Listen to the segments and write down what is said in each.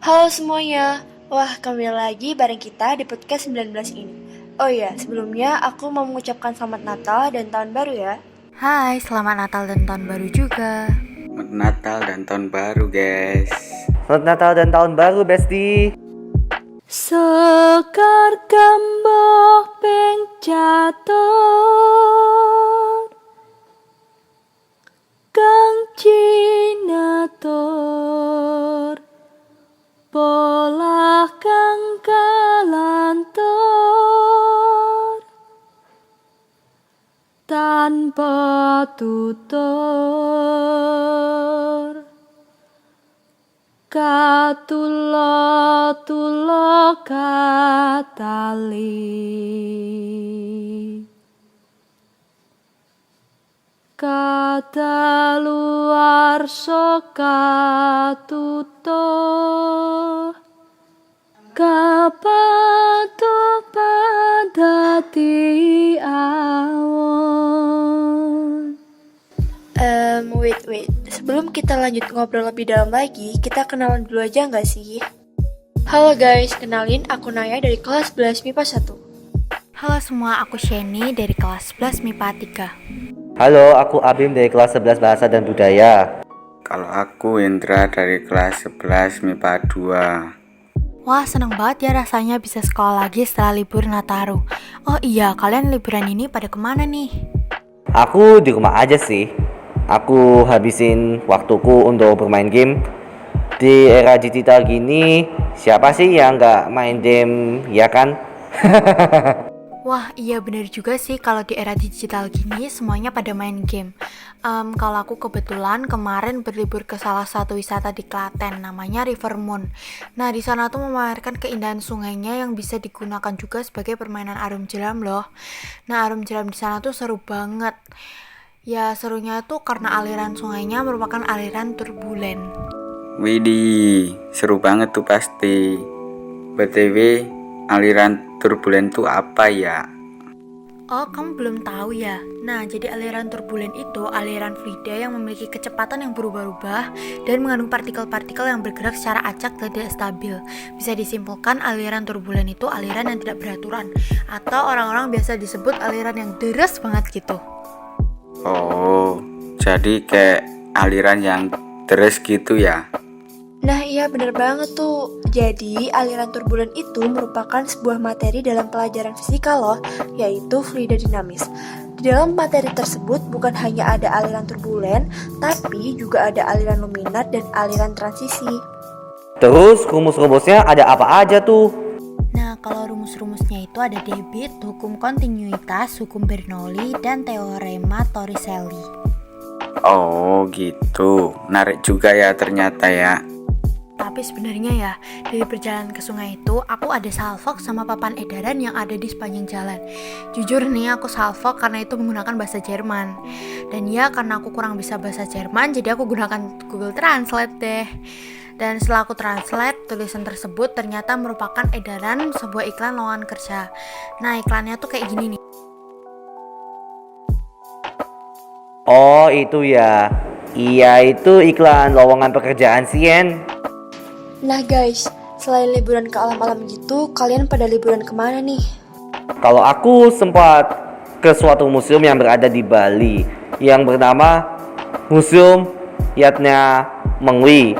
Halo semuanya, wah kembali lagi bareng kita di podcast 19 ini. Oh iya, sebelumnya aku mau mengucapkan selamat Natal dan Tahun Baru ya. Hai, selamat Natal dan Tahun Baru juga. Selamat Natal dan Tahun Baru, guys. Selamat Natal dan Tahun Baru, Besti. Sekar gembok ping catur Kang Cinatur Polah kang kalantur tanpa tutur katulo katali kadaluar katutuh kapatuh padati awon. Wait. Sebelum kita lanjut ngobrol lebih dalam lagi, kita kenalan dulu aja nggak sih? Halo guys, kenalin aku Naya dari kelas 11 MIPA 1. Halo semua, aku Sheni dari kelas 11 MIPA 3. Halo, aku Abim dari kelas 11 Bahasa dan Budaya. Kalau aku Indra dari kelas 11 MIPA 2. Wah, seneng banget ya rasanya bisa sekolah lagi setelah libur Nataru. Oh iya, kalian liburan ini pada kemana nih? Aku di rumah aja sih. Aku habisin waktuku untuk bermain game. Di era digital gini, siapa sih yang nggak main game, ya kan? Wah, iya bener juga sih kalau di era digital gini semuanya pada main game. Kalau aku kebetulan kemarin berlibur ke salah satu wisata di Klaten, namanya River Moon. Nah, di sana tuh memamerkan keindahan sungainya yang bisa digunakan juga sebagai permainan arum jeram loh. Nah, arum jeram di sana tuh seru banget. Ya, serunya tuh karena aliran sungainya merupakan aliran turbulen. Widih, seru banget tuh pasti. BTW, aliran turbulen tuh apa ya? Oh, kamu belum tahu ya? Nah, jadi aliran turbulen itu aliran fluida yang memiliki kecepatan yang berubah-ubah dan mengandung partikel-partikel yang bergerak secara acak dan tidak stabil. Bisa disimpulkan aliran turbulen itu aliran yang tidak beraturan, atau orang-orang biasa disebut aliran yang deras banget gitu. Oh, jadi kayak aliran yang deres gitu ya? Nah iya bener banget tuh. Jadi aliran turbulen itu merupakan sebuah materi dalam pelajaran fisika loh, yaitu fluida dinamis. Di dalam materi tersebut bukan hanya ada aliran turbulen, tapi juga ada aliran luminar dan aliran transisi. Terus rumus-rumusnya ada apa aja tuh? Nah, kalau rumus-rumusnya itu ada debit, hukum kontinuitas, hukum Bernoulli, dan teorema Torricelli. Oh gitu, menarik juga ya ternyata ya. Tapi sebenarnya ya, dari perjalanan ke sungai itu, aku ada salfok sama papan edaran yang ada di sepanjang jalan. Jujur nih, aku salfok karena itu menggunakan bahasa Jerman. Dan ya, karena aku kurang bisa bahasa Jerman, jadi aku gunakan Google Translate deh. Dan setelah aku translate, tulisan tersebut ternyata merupakan edaran sebuah iklan lowongan kerja. Nah, iklannya tuh kayak gini nih. Oh, itu ya. Iya, itu iklan lowongan pekerjaan Sien. Nah guys, selain liburan ke alam-alam gitu, kalian pada liburan kemana nih? Kalau aku sempat ke suatu museum yang berada di Bali yang bernama Museum Yatnya Mengwi.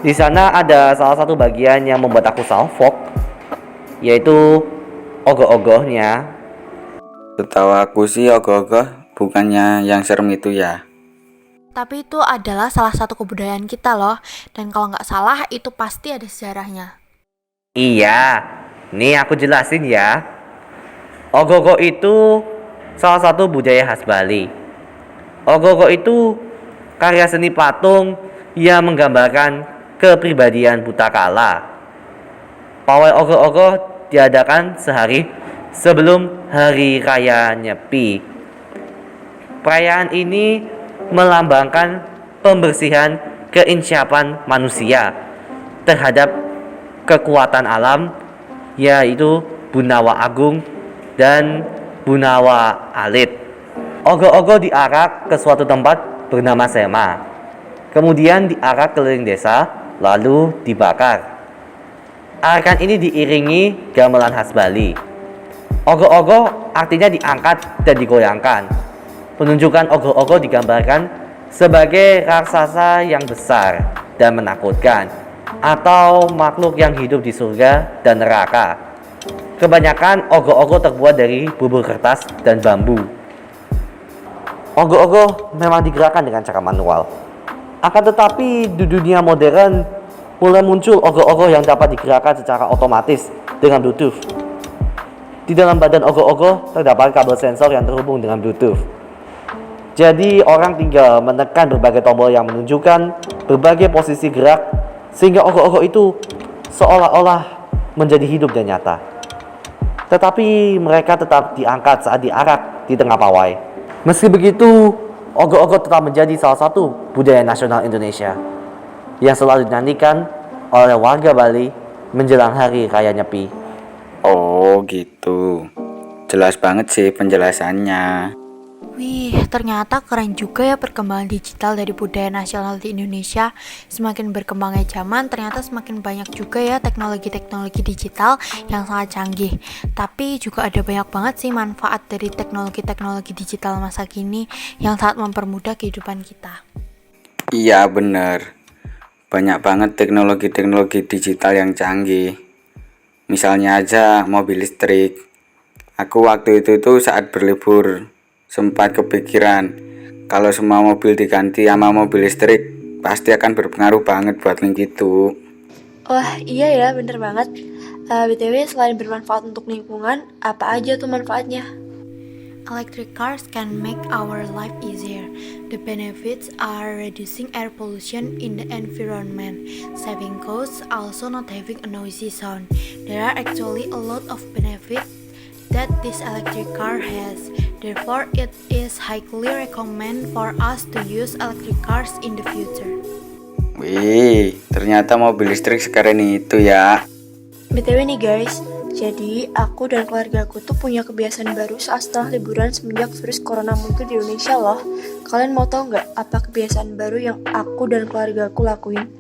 Di sana ada salah satu bagian yang membuat aku salfok, yaitu ogoh-ogohnya. Setahu aku sih ogoh-ogoh bukannya yang serem itu ya? Tapi itu adalah salah satu kebudayaan kita loh. Dan kalau nggak salah, itu pasti ada sejarahnya. Iya, nih aku jelasin ya. Ogoh-ogoh itu salah satu budaya khas Bali. Ogoh-ogoh itu karya seni patung yang menggambarkan kepribadian buta kala. Pawai ogoh-ogoh diadakan sehari sebelum Hari Raya Nyepi. Perayaan ini melambangkan pembersihan keinsyapan manusia terhadap kekuatan alam, yaitu Bunawa Agung dan Bunawa Alit. Ogoh-ogoh diarak ke suatu tempat bernama Sema, kemudian diarak keliling desa, lalu dibakar. Arakan ini diiringi gamelan khas Bali. Ogoh-ogoh artinya diangkat dan digoyangkan. Penunjukan ogoh-ogoh digambarkan sebagai raksasa yang besar dan menakutkan, atau makhluk yang hidup di surga dan neraka. Kebanyakan ogoh-ogoh terbuat dari bubur kertas dan bambu. Ogoh-ogoh memang digerakkan dengan cara manual. Akan tetapi di dunia modern mulai muncul ogoh-ogoh yang dapat digerakkan secara otomatis dengan Bluetooth. Di dalam badan ogoh-ogoh terdapat kabel sensor yang terhubung dengan Bluetooth. Jadi orang tinggal menekan berbagai tombol yang menunjukkan berbagai posisi gerak, sehingga ogoh-ogoh itu seolah-olah menjadi hidup dan nyata. Tetapi mereka tetap diangkat saat diarak di tengah pawai. Meski begitu, ogoh-ogoh tetap menjadi salah satu budaya nasional Indonesia yang selalu dinyanyikan oleh warga Bali menjelang Hari Raya Nyepi. Oh gitu. Jelas banget sih penjelasannya. Wih, ternyata keren juga ya perkembangan digital dari budaya nasional di Indonesia. Semakin berkembangnya zaman, ternyata semakin banyak juga ya teknologi-teknologi digital yang sangat canggih. Tapi juga ada banyak banget sih manfaat dari teknologi-teknologi digital masa kini yang sangat mempermudah kehidupan kita. Iya bener. Banyak banget teknologi-teknologi digital yang canggih. Misalnya aja mobil listrik. Aku waktu itu tuh saat berlibur sempat kepikiran kalau semua mobil diganti sama mobil listrik pasti akan berpengaruh banget buat link itu. Wah, iya ya, bener banget. BTW, selain bermanfaat untuk lingkungan, apa aja tuh manfaatnya? Electric cars can make our life easier. The benefits are reducing air pollution in the environment, saving costs, also not having a noisy sound. There are actually a lot of benefits that this electric car has. Therefore, it is highly recommended for us to use electric cars in the future. Wih, ternyata mobil listrik sekeren itu ya. BTW nih guys, jadi aku dan keluargaku tuh punya kebiasaan baru saat setelah liburan semenjak virus corona muncul di Indonesia loh. Kalian mau tahu nggak apa kebiasaan baru yang aku dan keluargaku lakuin?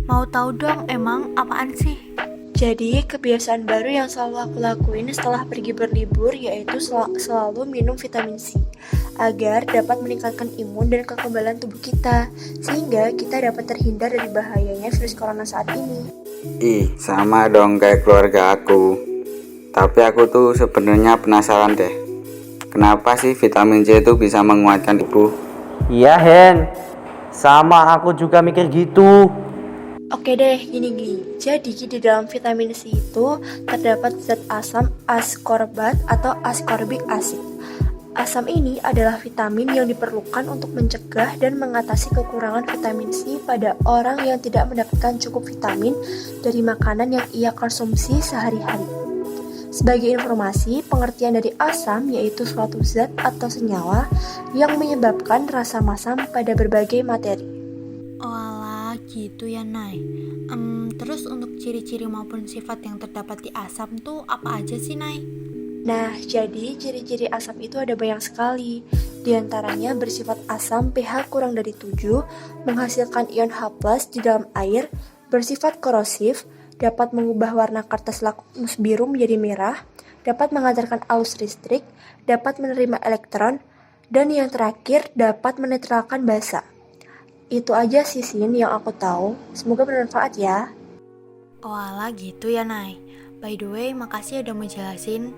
Mau tahu dong, emang apaan sih? Jadi kebiasaan baru yang selalu aku lakuin setelah pergi berlibur yaitu selalu minum vitamin C agar dapat meningkatkan imun dan kekebalan tubuh kita, sehingga kita dapat terhindar dari bahayanya virus corona saat ini. Ih, sama dong kayak keluarga aku. Tapi aku tuh sebenarnya penasaran deh. Kenapa sih vitamin C itu bisa menguatkan tubuh? Iya Hen, sama aku juga mikir gitu. Oke deh, gini. Jadi di dalam vitamin C itu terdapat zat asam ascorbat atau ascorbic acid. Asam ini adalah vitamin yang diperlukan untuk mencegah dan mengatasi kekurangan vitamin C pada orang yang tidak mendapatkan cukup vitamin dari makanan yang ia konsumsi sehari-hari. Sebagai informasi, pengertian dari asam yaitu suatu zat atau senyawa yang menyebabkan rasa masam pada berbagai materi. Oalah, gitu ya Nay. Terus untuk ciri-ciri maupun sifat yang terdapat di asam tuh apa aja sih Nay? Nah, jadi ciri-ciri asam itu ada banyak sekali. Di antaranya bersifat asam pH kurang dari 7, menghasilkan ion H+ di dalam air, bersifat korosif, dapat mengubah warna kertas lakmus biru menjadi merah, dapat mengantarkan arus listrik, dapat menerima elektron, dan yang terakhir dapat menetralkan basa. Itu aja sih Sin yang aku tahu. Semoga bermanfaat ya. Oalah, gitu ya Nay. By the way, makasih udah menjelasin.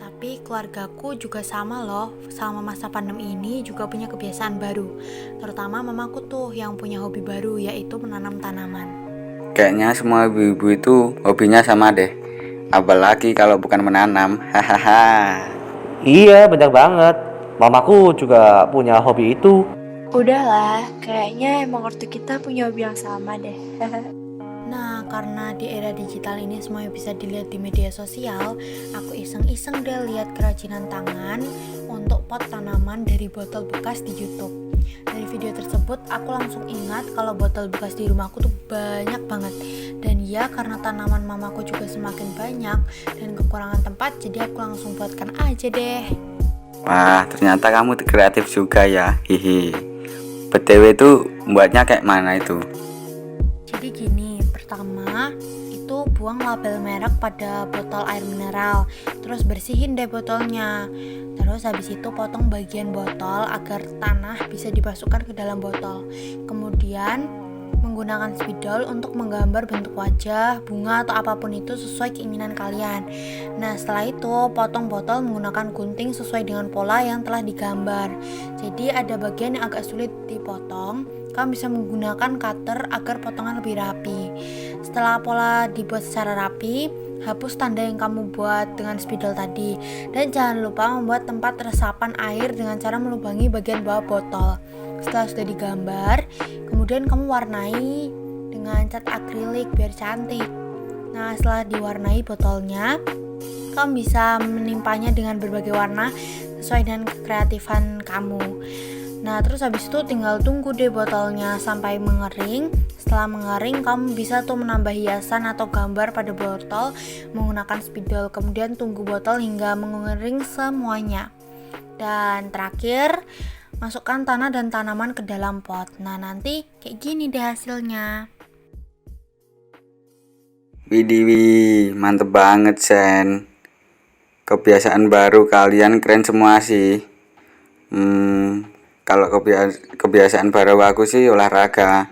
Tapi keluargaku juga sama loh, selama masa pandemi ini juga punya kebiasaan baru. Terutama mamaku tuh yang punya hobi baru, yaitu menanam tanaman. Kayaknya semua ibu-ibu itu hobinya sama deh. Apalagi kalau bukan menanam. Hahaha. Iya benar banget, mamaku juga punya hobi itu. Udahlah, kayaknya emang ortu kita punya hobi yang sama deh. Nah, karena di era digital ini semuanya bisa dilihat di media sosial, aku iseng-iseng deh lihat kerajinan tangan untuk pot tanaman dari botol bekas di YouTube. Dari video tersebut, aku langsung ingat kalau botol bekas di rumahku tuh banyak banget. Dan ya, karena tanaman mamaku juga semakin banyak dan kekurangan tempat, jadi aku langsung buatkan aja deh. Wah, ternyata kamu kreatif juga ya. Hihi. BTW itu buatnya kayak mana itu? Jadi gini, pertama itu buang label merek pada botol air mineral, terus bersihin deh botolnya. Terus habis itu potong bagian botol agar tanah bisa dimasukkan ke dalam botol. Kemudian menggunakan spidol untuk menggambar bentuk wajah, bunga atau apapun itu sesuai keinginan kalian. Nah, setelah itu potong botol menggunakan gunting sesuai dengan pola yang telah digambar. Jadi ada bagian yang agak sulit dipotong, kamu bisa menggunakan cutter agar potongan lebih rapi. Setelah pola dibuat secara rapi, hapus tanda yang kamu buat dengan spidol tadi. Dan jangan lupa membuat tempat resapan air dengan cara melubangi bagian bawah botol. Setelah sudah digambar, kemudian kamu warnai dengan cat akrilik biar cantik. Nah, setelah diwarnai botolnya, kamu bisa menimpanya dengan berbagai warna sesuai dengan kreatifan kamu. Nah, terus habis itu tinggal tunggu deh botolnya sampai mengering. Setelah mengering, kamu bisa tuh menambah hiasan atau gambar pada botol menggunakan spidol. Kemudian tunggu botol hingga mengering semuanya. Dan terakhir, masukkan tanah dan tanaman ke dalam pot. Nah, nanti kayak gini deh hasilnya. Widih, mantep banget Sen. Kebiasaan baru kalian keren semua sih. Kalau kebiasaan baru aku sih olahraga.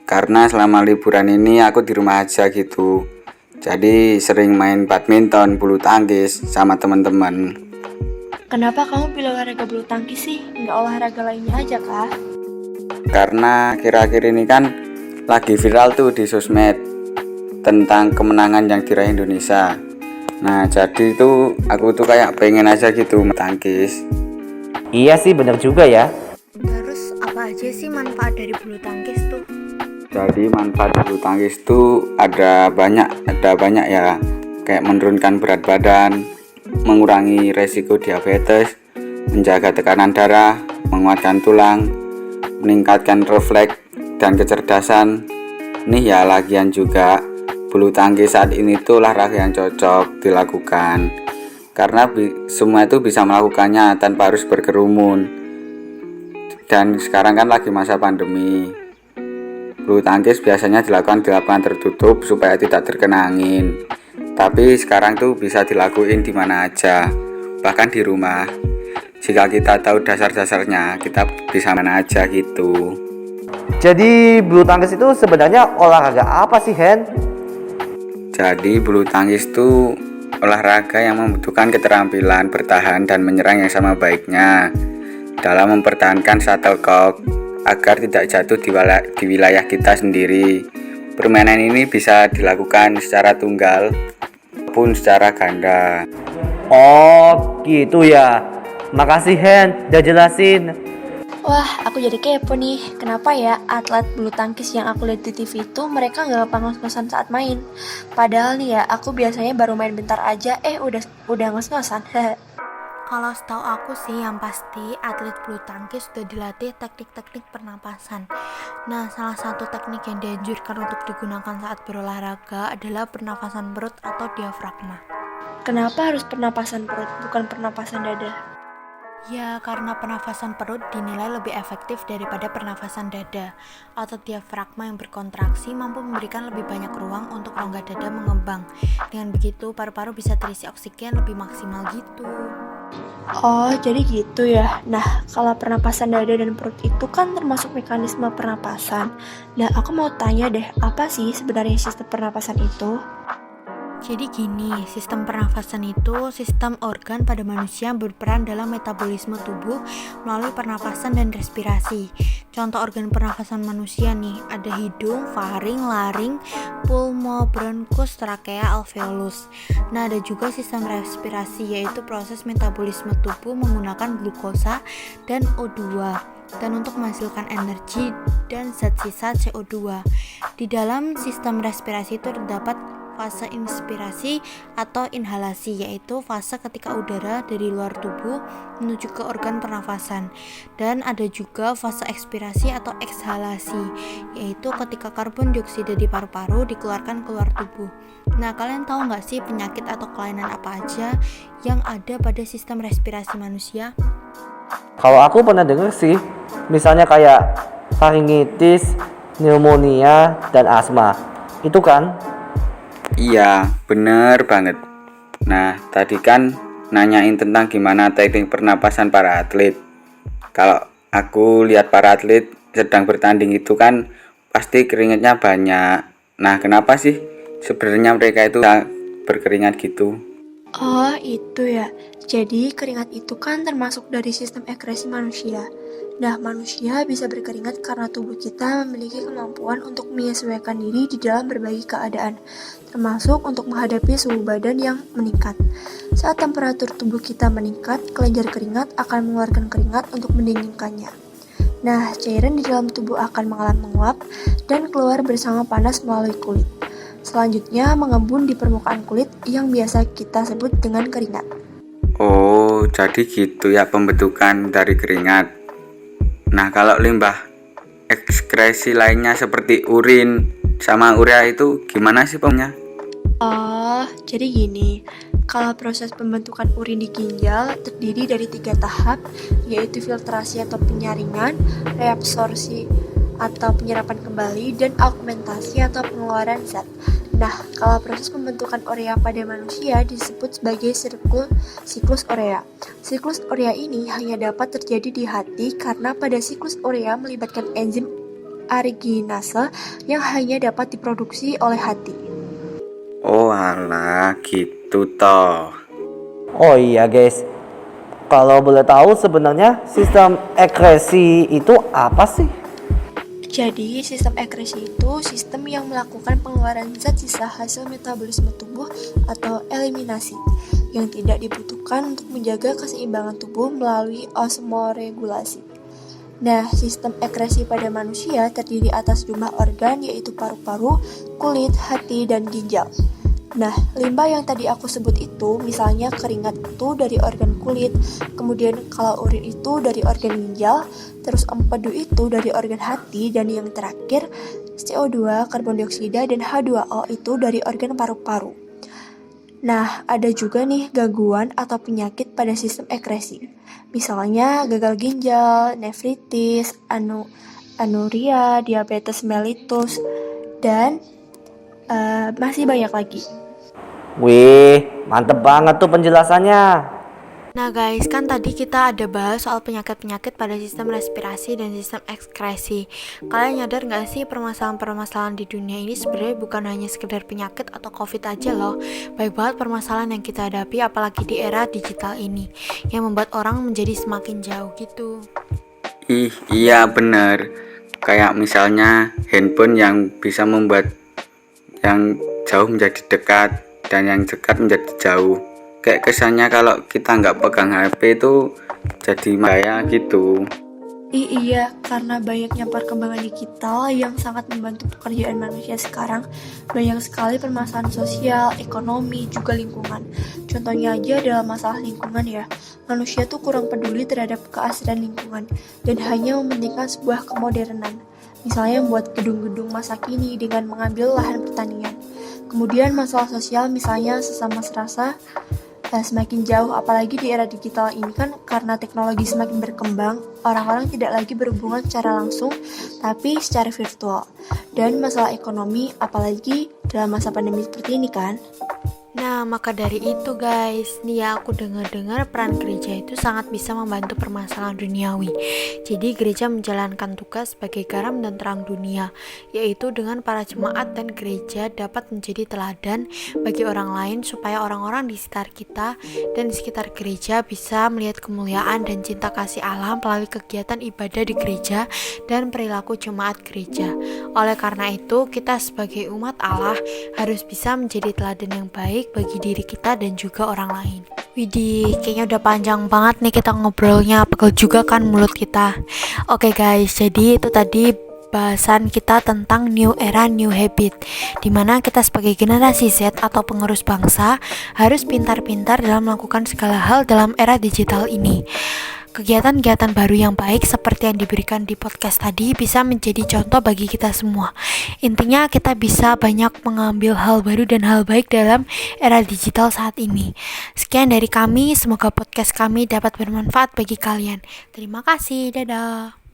Karena selama liburan ini aku di rumah aja gitu. Jadi sering main badminton, bulu tangkis sama teman-teman. Kenapa kamu pilih olahraga bulu tangkis sih? Nggak olahraga lainnya aja kah? Karena akhir-akhir ini kan lagi viral tuh di sosmed tentang kemenangan yang diraih Indonesia. Nah, jadi itu aku tuh kayak pengen aja gitu tangkis. Iya sih, bener juga ya. Terus apa aja sih manfaat dari bulu tangkis tuh? Jadi manfaat bulu tangkis tuh ada banyak ya. Kayak menurunkan berat badan, mengurangi resiko diabetes, menjaga tekanan darah, menguatkan tulang, meningkatkan refleks dan kecerdasan. Nih ya, lagian juga bulu tangkis saat ini tuh olahraga yang cocok dilakukan karena semua itu bisa melakukannya tanpa harus berkerumun. Dan sekarang kan lagi masa pandemi. Bulu tangkis biasanya dilakukan di lapangan tertutup supaya tidak terkena angin. Tapi sekarang tuh bisa dilakuin di mana aja, bahkan di rumah. Jika kita tahu dasar-dasarnya, kita bisa mana aja gitu. Jadi bulu tangkis itu sebenarnya olahraga apa sih, Hen? Jadi bulu tangkis itu olahraga yang membutuhkan keterampilan bertahan dan menyerang yang sama baiknya dalam mempertahankan shuttlecock agar tidak jatuh di wilayah kita sendiri. Permainan ini bisa dilakukan secara tunggal maupun secara ganda. Oh, gitu ya. Makasih, Hen, udah jelasin. Wah, aku jadi kepo nih. Kenapa ya atlet bulu tangkis yang aku lihat di TV itu mereka nggak gampang ngos-ngosan saat main? Padahal nih ya, aku biasanya baru main bentar aja, udah ngos-ngosan. Kalau setahu aku sih yang pasti atlet bulu tangkis sudah dilatih teknik-teknik pernapasan. Nah, salah satu teknik yang dianjurkan untuk digunakan saat berolahraga adalah pernapasan perut atau diafragma. Kenapa harus pernapasan perut, bukan pernapasan dada? Ya, karena pernafasan perut dinilai lebih efektif daripada pernafasan dada. Otot diafragma yang berkontraksi mampu memberikan lebih banyak ruang untuk rongga dada mengembang. Dengan begitu, paru-paru bisa terisi oksigen lebih maksimal gitu. Oh, jadi gitu ya. Nah, kalau pernapasan dada dan perut itu kan termasuk mekanisme pernapasan. Nah, aku mau tanya deh, apa sih sebenarnya sistem pernapasan itu? Jadi gini, sistem pernafasan itu sistem organ pada manusia yang berperan dalam metabolisme tubuh melalui pernafasan dan respirasi. Contoh organ pernafasan manusia nih, ada hidung, faring, laring, pulmo, bronkus, trakea, alveolus. Nah, ada juga sistem respirasi, yaitu proses metabolisme tubuh menggunakan glukosa dan O2 dan untuk menghasilkan energi dan zat sisa CO2. Di dalam sistem respirasi itu terdapat fase inspirasi atau inhalasi, yaitu fase ketika udara dari luar tubuh menuju ke organ pernafasan, dan ada juga fase ekspirasi atau ekshalasi, yaitu ketika karbon dioksida di paru-paru dikeluarkan keluar tubuh. Nah, kalian tahu nggak sih penyakit atau kelainan apa aja yang ada pada sistem respirasi manusia? Kalau aku pernah dengar sih, misalnya kayak faringitis, pneumonia, dan asma. Itu kan? Iya, bener banget. Nah, tadi kan nanyain tentang gimana teknik pernapasan para atlet. Kalau aku lihat para atlet sedang bertanding itu kan pasti keringatnya banyak. Nah, kenapa sih sebenarnya mereka itu berkeringat gitu? Oh, itu ya. Jadi, keringat itu kan termasuk dari sistem ekskresi manusia. Nah, manusia bisa berkeringat karena tubuh kita memiliki kemampuan untuk menyesuaikan diri di dalam berbagai keadaan, termasuk untuk menghadapi suhu badan yang meningkat. Saat temperatur tubuh kita meningkat, kelenjar keringat akan mengeluarkan keringat untuk mendinginkannya. Nah, cairan di dalam tubuh akan mengalami menguap dan keluar bersama panas melalui kulit. Selanjutnya, mengembun di permukaan kulit yang biasa kita sebut dengan keringat. Oh, jadi gitu ya pembentukan dari keringat. Nah, kalau limbah ekskresi lainnya seperti urin sama urea itu gimana sih pemnya? Oh, jadi gini. Kalau proses pembentukan urin di ginjal terdiri dari 3 tahap, yaitu filtrasi atau penyaringan, reabsorpsi atau penyerapan kembali, dan augmentasi atau pengeluaran zat. Nah, kalau proses pembentukan urea pada manusia disebut sebagai siklus urea. Siklus urea ini hanya dapat terjadi di hati karena pada siklus urea melibatkan enzim araginase yang hanya dapat diproduksi oleh hati. Oh alah, gitu toh. Oh iya guys, kalau boleh tahu sebenarnya sistem ekskresi itu apa sih? Jadi, sistem ekskresi itu sistem yang melakukan pengeluaran zat sisa hasil metabolisme tubuh atau eliminasi yang tidak dibutuhkan untuk menjaga keseimbangan tubuh melalui osmoregulasi. Nah, sistem ekskresi pada manusia terdiri atas jumlah organ yaitu paru-paru, kulit, hati, dan ginjal. Nah, limbah yang tadi aku sebut itu, misalnya keringat itu dari organ kulit, kemudian kalau urin itu dari organ ginjal, terus empedu itu dari organ hati, dan yang terakhir CO2, karbon dioksida, dan H2O itu dari organ paru-paru. Nah, ada juga nih gangguan atau penyakit pada sistem ekskresi. Misalnya gagal ginjal, nefritis, anuria, diabetes mellitus, dan masih banyak lagi. Wih, mantep banget tuh penjelasannya. Nah guys, kan tadi kita ada bahas soal penyakit-penyakit pada sistem respirasi dan sistem ekskresi. Kalian nyadar gak sih permasalahan-permasalahan di dunia ini sebenarnya bukan hanya sekedar penyakit atau covid aja loh. Baik banget permasalahan yang kita hadapi apalagi di era digital ini, yang membuat orang menjadi semakin jauh gitu. Ih, iya bener. Kayak misalnya handphone yang bisa membuat yang jauh menjadi dekat dan yang dekat menjadi jauh. Kayak kesannya kalau kita nggak pegang HP itu jadi bahaya gitu. Iya, karena banyaknya perkembangan digital yang sangat membantu pekerjaan manusia sekarang, banyak sekali permasalahan sosial, ekonomi, juga lingkungan. Contohnya aja dalam masalah lingkungan ya, manusia tuh kurang peduli terhadap keasrian lingkungan dan hanya mementingkan sebuah kemodernan. Misalnya membuat gedung-gedung masa kini dengan mengambil lahan pertanian. Kemudian masalah sosial misalnya sesama serasa semakin jauh, apalagi di era digital ini kan karena teknologi semakin berkembang, orang-orang tidak lagi berhubungan secara langsung tapi secara virtual. Dan masalah ekonomi apalagi dalam masa pandemi seperti ini kan. Nah, maka dari itu guys, nih ya aku dengar-dengar peran gereja itu sangat bisa membantu permasalahan duniawi. Jadi gereja menjalankan tugas sebagai garam dan terang dunia, yaitu dengan para jemaat dan gereja dapat menjadi teladan bagi orang lain supaya orang-orang di sekitar kita dan di sekitar gereja bisa melihat kemuliaan dan cinta kasih Allah melalui kegiatan ibadah di gereja dan perilaku jemaat gereja. Oleh karena itu, kita sebagai umat Allah harus bisa menjadi teladan yang baik bagi diri kita dan juga orang lain. Widih, kayaknya udah panjang banget nih kita ngobrolnya, pegel juga kan mulut kita. Oke guys, jadi itu tadi bahasan kita tentang new era new habit, dimana kita sebagai generasi Z atau penerus bangsa harus pintar-pintar dalam melakukan segala hal dalam era digital ini. Kegiatan-kegiatan baru yang baik seperti yang diberikan di podcast tadi bisa menjadi contoh bagi kita semua. Intinya kita bisa banyak mengambil hal baru dan hal baik dalam era digital saat ini. Sekian dari kami, semoga podcast kami dapat bermanfaat bagi kalian. Terima kasih, dadah.